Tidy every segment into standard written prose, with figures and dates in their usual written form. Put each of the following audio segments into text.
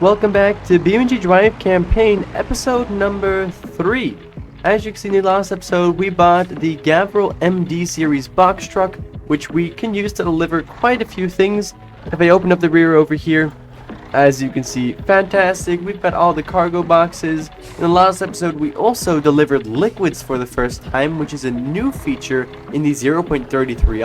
Welcome back to BeamNG Drive campaign episode number 3. As you can see in the last episode, we bought the Gavril MD series box truck, which we can use to deliver quite a few things. If I open up the rear over here, as you can see, fantastic. We've got all the cargo boxes. In the last episode, we also delivered liquids for the first time, which is a new feature in the 0.33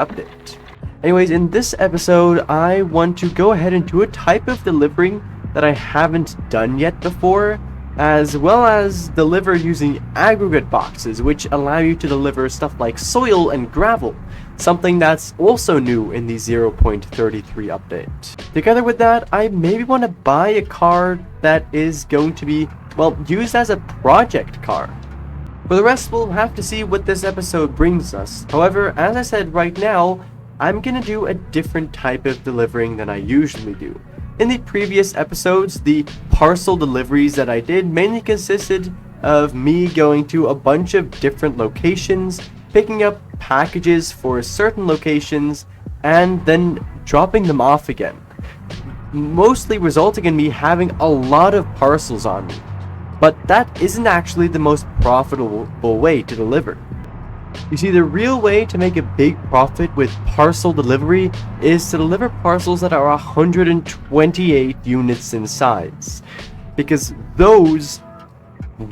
update. Anyways, in this episode, I want to go ahead and do a type of delivery that I haven't done yet before, as well as deliver using aggregate boxes, which allow you to deliver stuff like soil and gravel, something that's also new in the 0.33 update. Together with that, I maybe want to buy a car that is going to be, well, used as a project car. For the rest, we'll have to see what this episode brings us. However, as I said right now, I'm gonna do a different type of delivering than I usually do. In the previous episodes, the parcel deliveries that I did mainly consisted of me going to a bunch of different locations, picking up packages for certain locations, and then dropping them off again, mostly resulting in me having a lot of parcels on me. But that isn't actually the most profitable way to deliver. You see, the real way to make a big profit with parcel delivery is to deliver parcels that are 128 units in size, because those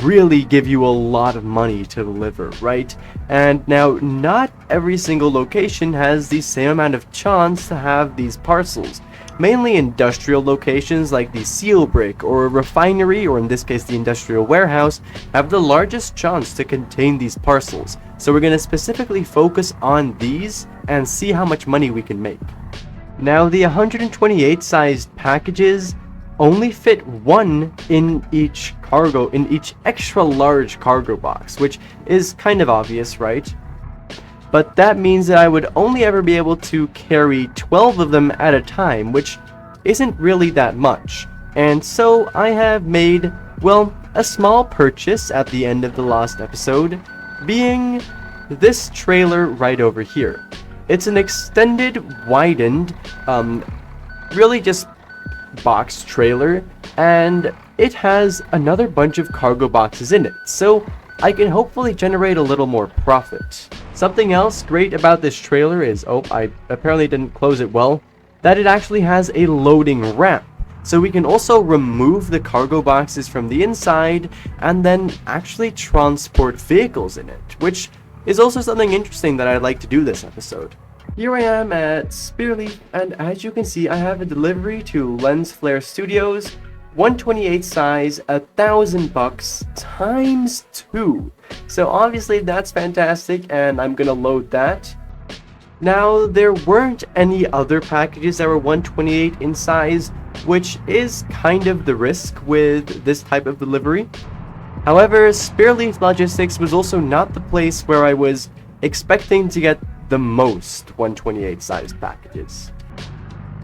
really give you a lot of money to deliver, right? And now, not every single location has the same amount of chance to have these parcels. Mainly industrial locations like the seal brick or a refinery, or in this case the industrial warehouse, have the largest chance to contain these parcels. So we're going to specifically focus on these and see how much money we can make. Now, the 128 sized packages only fit one in each extra large cargo box, which is kind of obvious, right? But that means that I would only ever be able to carry 12 of them at a time, which isn't really that much. And so I have made, well, a small purchase at the end of the last episode, being this trailer right over here. It's an extended, widened, really just box trailer, and it has another bunch of cargo boxes in it, so I can hopefully generate a little more profit. Something else great about this trailer is, I apparently didn't close it well, that it actually has a loading ramp. So we can also remove the cargo boxes from the inside and then actually transport vehicles in it, which is also something interesting that I'd like to do this episode. Here I am at Spearleaf, and as you can see, I have a delivery to Lens Flare Studios, 128 size, $1,000 times 2. So obviously that's fantastic, and I'm gonna load that. Now, there weren't any other packages that were 128 in size, which is kind of the risk with this type of delivery. However, Spearleaf Logistics was also not the place where I was expecting to get the most 128 size packages.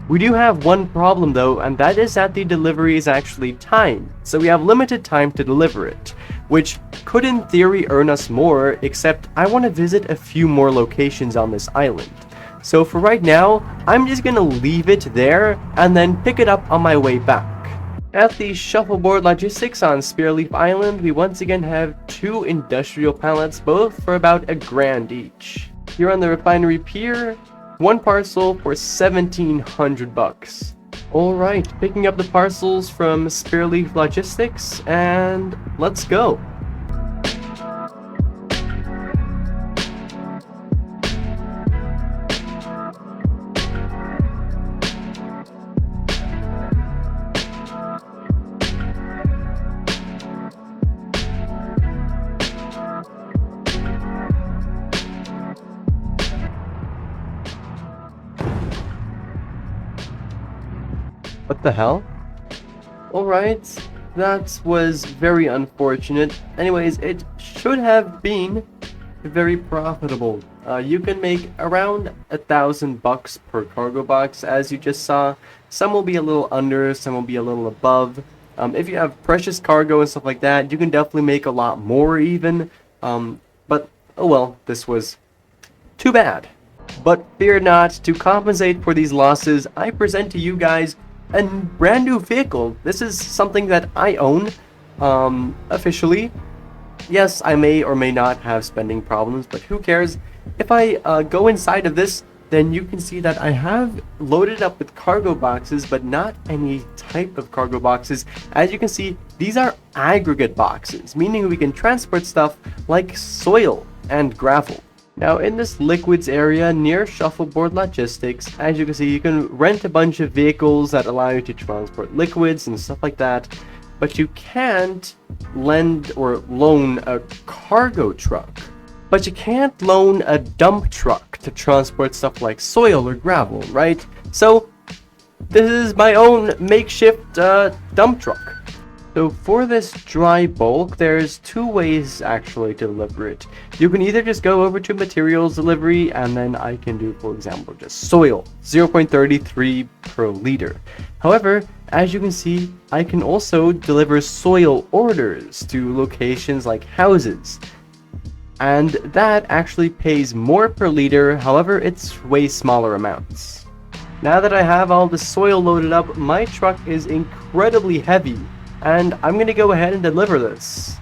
We do have one problem though, and that is that the delivery is actually timed, so we have limited time to deliver it, which could in theory earn us more, except I want to visit a few more locations on this island. So for right now, I'm just gonna leave it there and then pick it up on my way back. At the Shuffleboard Logistics on Spearleaf Island, we once again have 2 industrial pallets, both for about $1,000 each. Here on the refinery pier, 1 parcel for $1,700. Alright, picking up the parcels from Spearleaf Logistics, and let's go. What the hell? Alright, that was very unfortunate. Anyways, it should have been very profitable. You can make around $1,000 per cargo box, as you just saw. Some will be a little under, some will be a little above. If you have precious cargo and stuff like that, you can definitely make a lot more even. But, oh well, this was too bad. But fear not, to compensate for these losses, I present to you guys a brand new vehicle. This is something that I own officially. Yes, I may or may not have spending problems, but who cares? If I go inside of this, then you can see that I have loaded up with cargo boxes, but not any type of cargo boxes. As you can see, these are aggregate boxes, meaning we can transport stuff like soil and gravel. Now in this liquids area near Shuffleboard Logistics, as you can see, you can rent a bunch of vehicles that allow you to transport liquids and stuff like that, but you can't lend or loan a cargo truck. But you can't loan a dump truck to transport stuff like soil or gravel, right? So this is my own makeshift dump truck. So for this dry bulk, there's two ways actually to deliver it. You can either just go over to materials delivery, and then I can do, for example, just soil, 0.33 per liter. However, as you can see, I can also deliver soil orders to locations like houses. And that actually pays more per liter, however it's way smaller amounts. Now that I have all the soil loaded up, my truck is incredibly heavy, and I'm gonna go ahead and deliver this.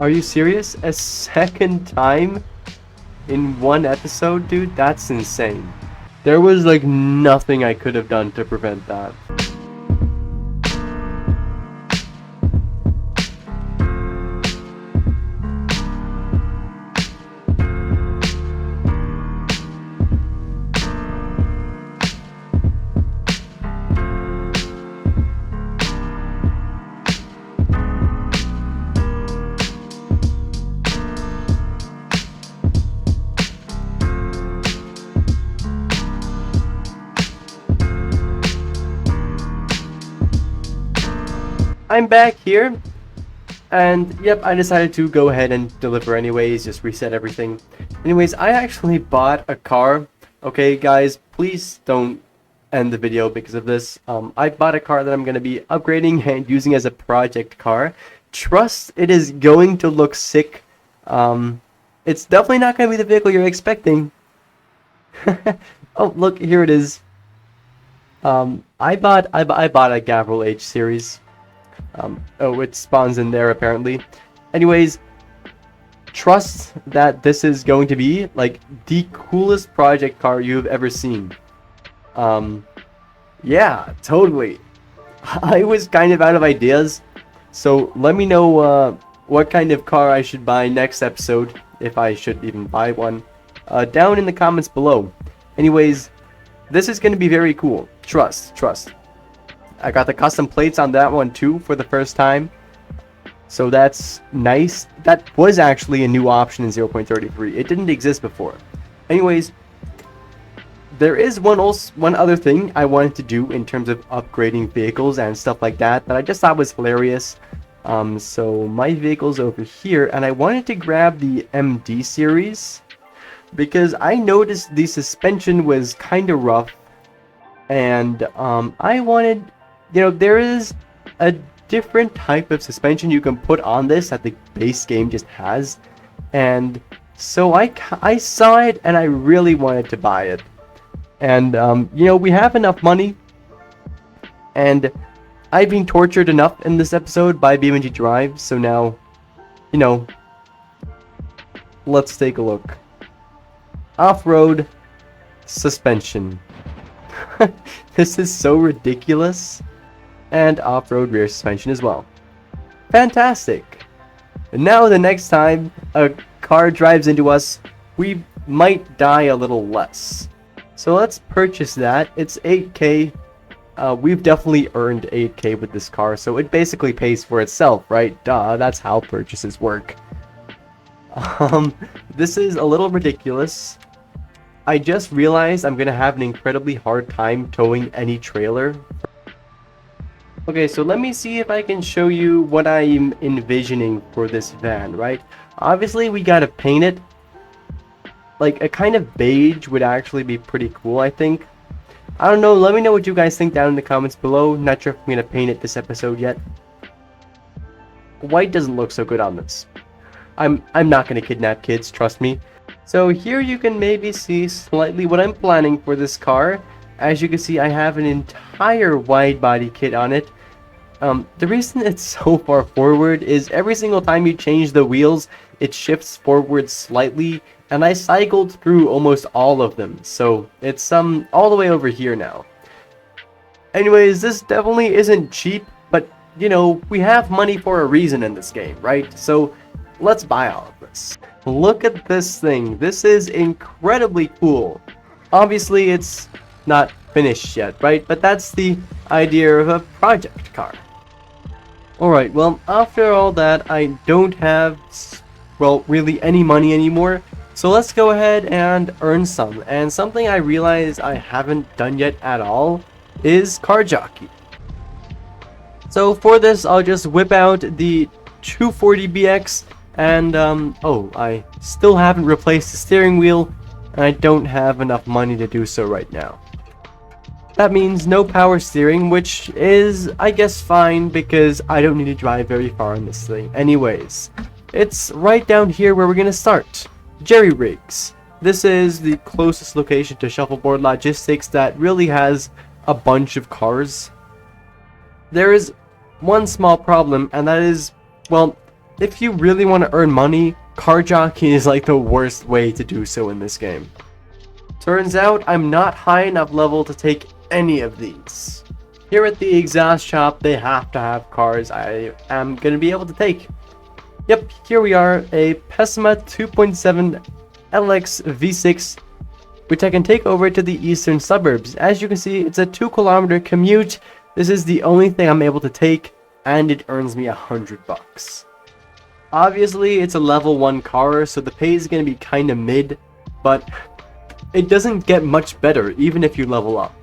Are you serious? A second time in one episode, dude? That's insane. There was like nothing I could have done to prevent that. I'm back here, and yep, I decided to go ahead and deliver anyways, just reset everything. Anyways, I actually bought a car. Okay, guys, please don't end the video because of this. I bought a car that I'm going to be upgrading and using as a project car. Trust it is going to look sick. It's definitely not going to be the vehicle you're expecting. Oh, look, here it is. I bought a Gavril H series. Oh, it spawns in there apparently. Anyways, trust that this is going to be like the coolest project car you've ever seen. Yeah, totally. I was kind of out of ideas, so let me know what kind of car I should buy next episode, if I should even buy one, down in the comments below. Anyways, this is going to be very cool. Trust. I got the custom plates on that one too for the first time, so that's nice. That was actually a new option in 0.33. It didn't exist before. Anyways, there is one other thing I wanted to do in terms of upgrading vehicles and stuff like that I just thought was hilarious. So my vehicle's over here, and I wanted to grab the MD series because I noticed the suspension was kind of rough, and I wanted, there is a different type of suspension you can put on this that the base game just has, and so I saw it and I really wanted to buy it. And we have enough money, and I've been tortured enough in this episode by BeamNG Drive, so now, let's take a look. Off-road suspension. This is so ridiculous. And off-road rear suspension as well. Fantastic. And now the next time a car drives into us, we might die a little less. So let's purchase that. It's 8K. We've definitely earned 8K with this car, so it basically pays for itself, right? Duh, that's how purchases work. This is a little ridiculous. I just realized I'm gonna have an incredibly hard time towing any trailer. Okay, so let me see if I can show you what I'm envisioning for this van, right? Obviously, we gotta paint it. Like, a kind of beige would actually be pretty cool, I think. I don't know, let me know what you guys think down in the comments below. Not sure if I'm going to paint it this episode yet. White doesn't look so good on this. I'm not going to kidnap kids, trust me. So here you can maybe see slightly what I'm planning for this car. As you can see, I have an entire wide body kit on it. The reason it's so far forward is every single time you change the wheels, it shifts forward slightly, and I cycled through almost all of them, so it's all the way over here now. Anyways, this definitely isn't cheap, but you know, we have money for a reason in this game, right? So let's buy all of this. Look at this thing. This is incredibly cool. Obviously, it's not finished yet, right? But that's the idea of a project car. Alright, well, after all that, I don't have, well, really any money anymore. So let's go ahead and earn some. And something I realize I haven't done yet at all is car jockey. So for this, I'll just whip out the 240BX. And, oh, I still haven't replaced the steering wheel. And I don't have enough money to do so right now. That means no power steering, which is, I guess, fine because I don't need to drive very far on this thing. Anyways, it's right down here where we're going to start. Jerry Rigs. This is the closest location to Shuffleboard Logistics that really has a bunch of cars. There is one small problem, and that is, well, if you really want to earn money, car jockey is like the worst way to do so in this game. Turns out I'm not high enough level to take any of these. Here at the exhaust shop, they have to have cars I am going to be able to take. Yep, here we are, a Pessima 2.7 LX V6, which I can take over to the eastern suburbs. As you can see, it's a 2-kilometer commute. This is the only thing I'm able to take, and it earns me $100. Obviously, it's a level 1 car, so the pay is going to be kind of mid, but it doesn't get much better even if you level up.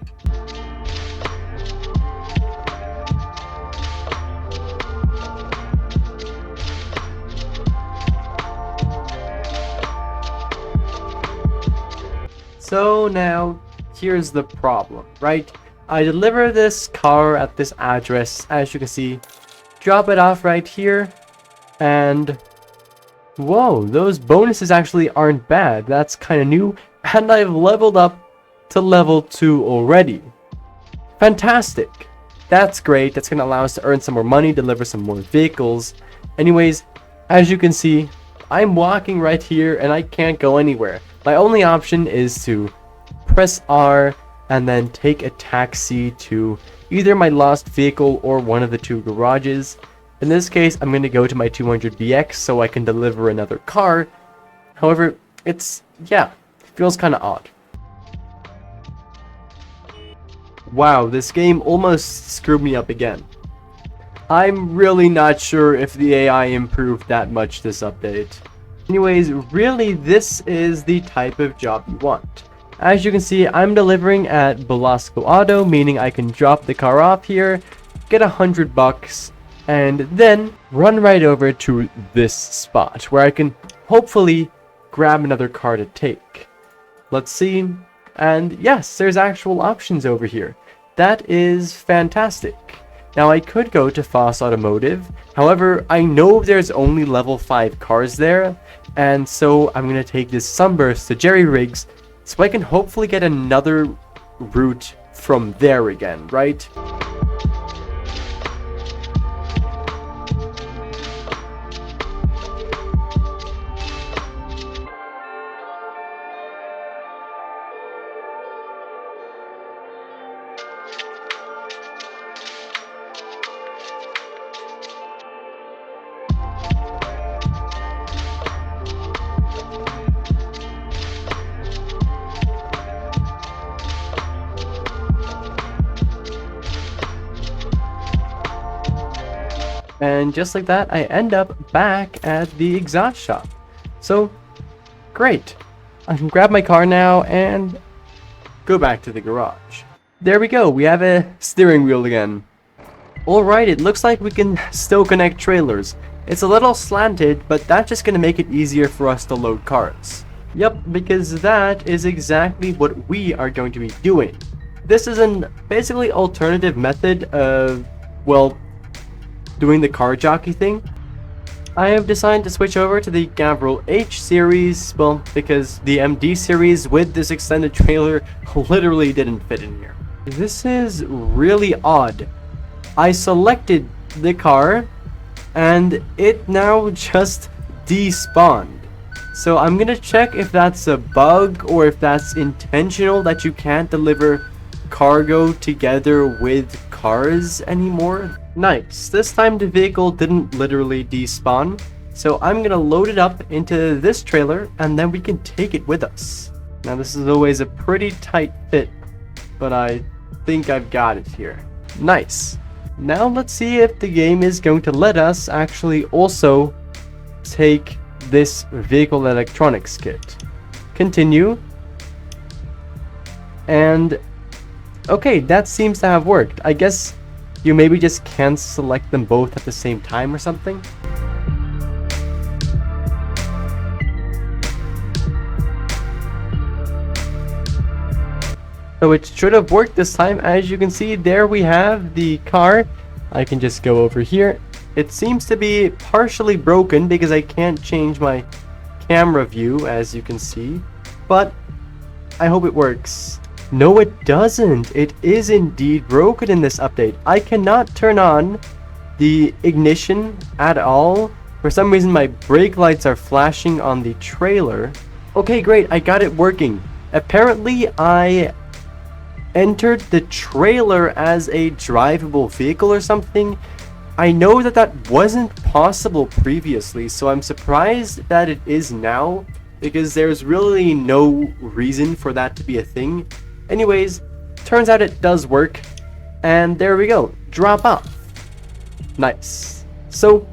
So now, here's the problem, right? I deliver this car at this address, as you can see, drop it off right here, and whoa, those bonuses actually aren't bad. That's kind of new, and I've leveled up to level 2 already. Fantastic! That's great. That's going to allow us to earn some more money, deliver some more vehicles. Anyways, as you can see, I'm walking right here and I can't go anywhere. My only option is to press R and then take a taxi to either my lost vehicle or one of the 2 garages. In this case, I'm going to go to my 200BX so I can deliver another car. However, it feels kind of odd. Wow, this game almost screwed me up again. I'm really not sure if the AI improved that much this update. Anyways, really this is the type of job you want. As you can see, I'm delivering at Belasco Auto, meaning I can drop the car off here, get $100, and then run right over to this spot where I can hopefully grab another car to take. Let's see. And yes, there's actual options over here. That is fantastic. Now I could go to Foss Automotive, however, I know there's only level 5 cars there, and so I'm going to take this Sunburst to Jerry Rigs, so I can hopefully get another route from there again, right? And just like that, I end up back at the exhaust shop. So, great. I can grab my car now and go back to the garage. There we go, we have a steering wheel again. Alright, it looks like we can still connect trailers. It's a little slanted, but that's just going to make it easier for us to load cars. Yep, because that is exactly what we are going to be doing. this is an basically alternative method of, well, doing the car jockey thing. I have decided to switch over to the Gavril H series, well, because the MD series with this extended trailer literally didn't fit in here. This is really odd. I selected the car, and it now just despawned. So I'm gonna check if that's a bug or if that's intentional that you can't deliver cargo together with cars anymore. Nice. This time the vehicle didn't literally despawn. So I'm gonna load it up into this trailer and then we can take it with us. Now this is always a pretty tight fit, but I think I've got it here. Nice. Now let's see if the game is going to let us actually also take this vehicle electronics kit. Continue. And okay, that seems to have worked. I guess you maybe just can't select them both at the same time or something. So it should have worked this time. As you can see, there we have the car. I can just go over here. It seems to be partially broken because I can't change my camera view, as you can see. But I hope it works. No, it doesn't. It is indeed broken in this update. I cannot turn on the ignition at all. For some reason, my brake lights are flashing on the trailer. Okay, great. I got it working. Apparently, I entered the trailer as a drivable vehicle or something. I know that that wasn't possible previously, so I'm surprised that it is now, because there's really no reason for that to be a thing. Anyways, turns out it does work, and there we go. Drop off. Nice. So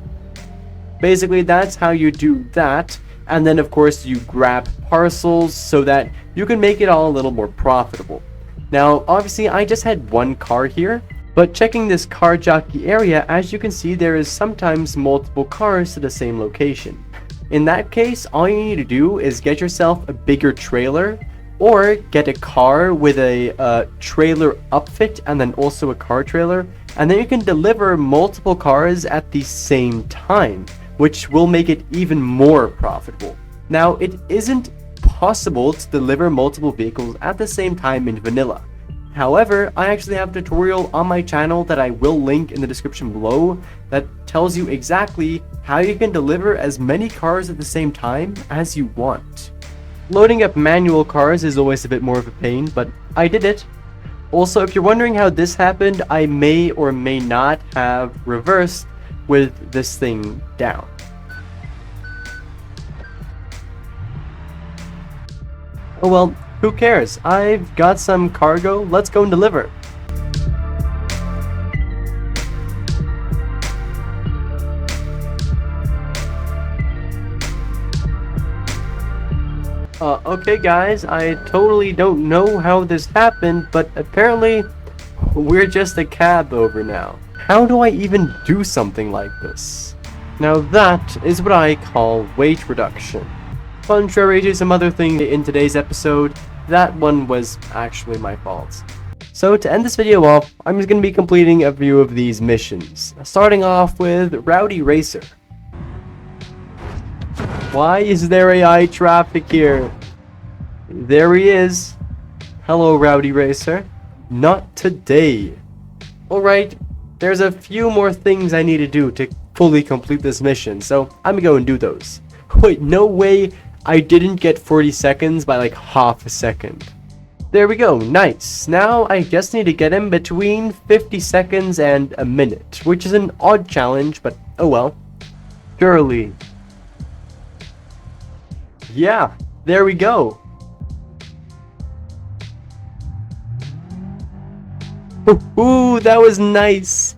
basically that's how you do that, and then of course you grab parcels so that you can make it all a little more profitable. Now obviously I just had one car here, but checking this car jockey area, as you can see, there is sometimes multiple cars to the same location. In that case, all you need to do is get yourself a bigger trailer, or get a car with a trailer upfit and then also a car trailer, and then you can deliver multiple cars at the same time, which will make it even more profitable. Now, it isn't possible to deliver multiple vehicles at the same time in vanilla. However, I actually have a tutorial on my channel that I will link in the description below that tells you exactly how you can deliver as many cars at the same time as you want. Loading up manual cars is always a bit more of a pain, but I did it. Also, if you're wondering how this happened, I may or may not have reversed with this thing down. Oh well, who cares? I've got some cargo, let's go and deliver. Okay guys, I totally don't know how this happened, but apparently we're just a cab over now. How do I even do something like this? Now that is what I call weight reduction. Contrary to some other thing in today's episode, that one was actually my fault. So to end this video off, I'm just going to be completing a few of these missions. Starting off with Rowdy Racer. Why is there AI traffic here? There he is. Hello, Rowdy Racer. Not today. Alright, there's a few more things I need to do to fully complete this mission, so I'm gonna go and do those. Wait, no way I didn't get 40 seconds by like half a second. There we go, nice. Now I just need to get him between 50 seconds and a minute, which is an odd challenge, but oh well. Surely. Yeah, there we go. Ooh, that was nice.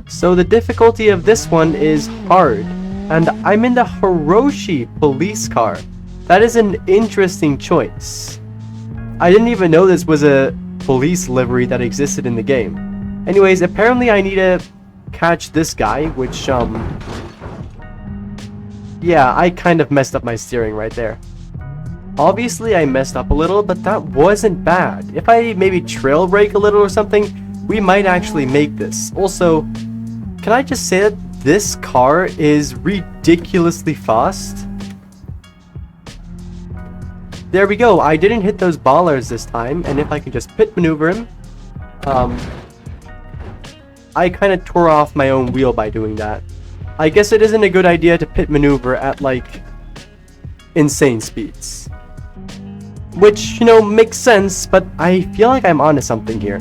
So the difficulty of this one is hard, and I'm in the Hiroshi police car. That is an interesting choice. I didn't even know this was a police livery that existed in the game. Anyways, apparently I need to catch this guy, which, yeah, I kind of messed up my steering right there. Obviously I messed up a little, but that wasn't bad. If I maybe trail brake a little or something, we might actually make this. Also, can I just say that this car is ridiculously fast? There we go. I didn't hit those ballers this time, and if I can just pit maneuver him, I kind of tore off my own wheel by doing that. I guess it isn't a good idea to pit maneuver at like insane speeds. Which, you know, makes sense, but I feel like I'm onto something here.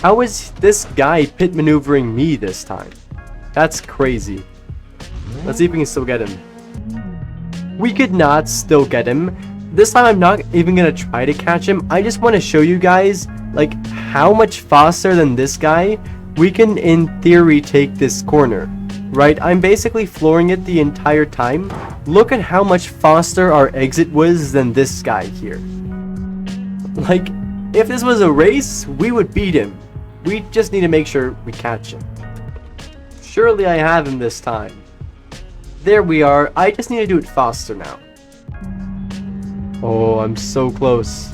How is this guy pit maneuvering me this time? That's crazy. Let's see if we can still get him. We could not still get him. This time I'm not even gonna try to catch him. I just want to show you guys like how much faster than this guy we can in theory take this corner. Right? I'm basically flooring it the entire time. Look at how much faster our exit was than this guy here. Like, if this was a race, we would beat him. We just need to make sure we catch him. Surely I have him this time. There we are. I just need to do it faster now. Oh, I'm so close.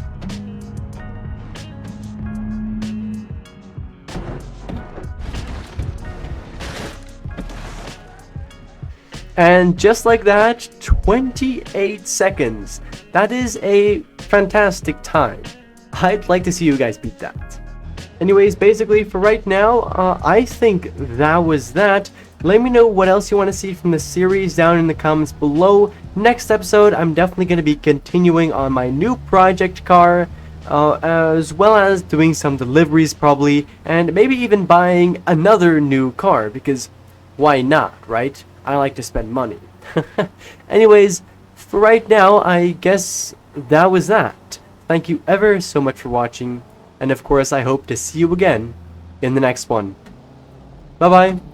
And just like that, 28 seconds. That is a fantastic time. I'd like to see you guys beat that. Anyways, basically for right now, I think that was that. Let me know what else you want to see from the series down in the comments below. Next episode, I'm definitely going to be continuing on my new project car, as well as doing some deliveries probably, and maybe even buying another new car, because why not, right? I like to spend money. Anyways, for right now, I guess that was that. Thank you ever so much for watching, and of course I hope to see you again in the next one. Bye bye.